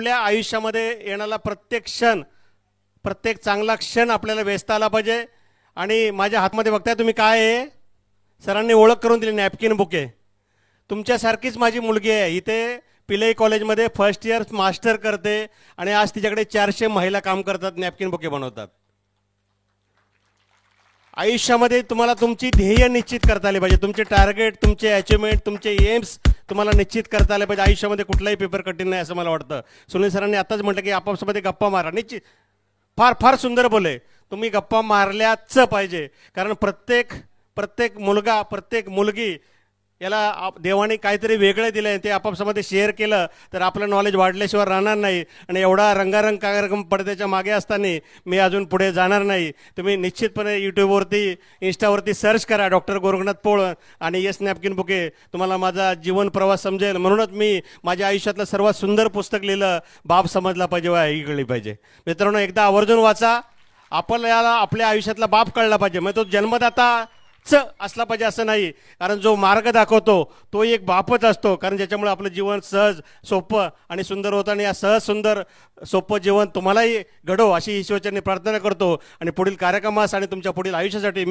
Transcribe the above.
आपल्या आयुष्यामध्ये येणारा प्रत्येक क्षण, प्रत्येक चांगला क्षण आपल्याला वेचता आला पाहिजे. आणि माझ्या हातमध्ये बघताय तुम्ही काय आहे, सरांनी ओळख करून दिली, नॅपकिन बुके. तुमच्यासारखीच माझी मुलगी आहे, इथे पिलई कॉलेजमध्ये फर्स्ट इयर मास्टर करते आणि आज तिच्याकडे 400 महिला काम करतात, नॅपकिन बुके बनवतात. आयुष्यामध्ये तुम्हाला तुमची ध्येय निश्चित करता आली पाहिजे, तुमचे टार्गेट, तुमचे अचिव्हमेंट, तुमचे एम्स तुम्हाला निश्चित करता आले पाहिजे. आयुष्यामध्ये कुठलाही पेपर कठीण नाही असं मला वाटतं. सुनील सरांनी आताच म्हटलं की आपापसामध्ये गप्पा मारा, निश्चित फार फार सुंदर बोले. तुम्ही गप्पा मारल्याच पाहिजे, कारण प्रत्येक मुलगा, प्रत्येक मुलगी याला देवाने काहीतरी वेगळं दिलं आहे, ते आपापसामध्ये शेअर केलं तर आपलं नॉलेज वाढल्याशिवाय राहणार नाही. आणि एवढा रंगारंग कार्यक्रम पडद्याच्या मागे असताना मी अजून पुढे जाणार नाही. तुम्ही निश्चितपणे यूट्यूबवरती, इंस्टावरती सर्च करा डॉक्टर गोरखनाथ पोळ आणि येस नॅपकिन बुके, तुम्हाला माझा जीवन प्रवास समजेल. म्हणूनच मी माझ्या आयुष्यातलं सर्वात सुंदर पुस्तक लिहिलं, बाप समजला पाहिजे वा ही कळली पाहिजे. मित्रांनो, एकदा आवर्जून वाचा. आपल्याला आपल्या आयुष्यातला बाप कळला पाहिजे, मग तो जन्मदाता असला पाहिजे असं नाही, कारण जो मार्ग दाखवतो तो एक बापच असतो, कारण ज्याच्यामुळे आपलं जीवन सहज, सोपं आणि सुंदर होतं. आणि या सहज, सुंदर, सोपं जीवन तुम्हालाही घडो अशी ईश्वरचरणी प्रार्थना करतो. आणि पुढील कार्यक्रमास आणि तुमच्या पुढील आयुष्यासाठी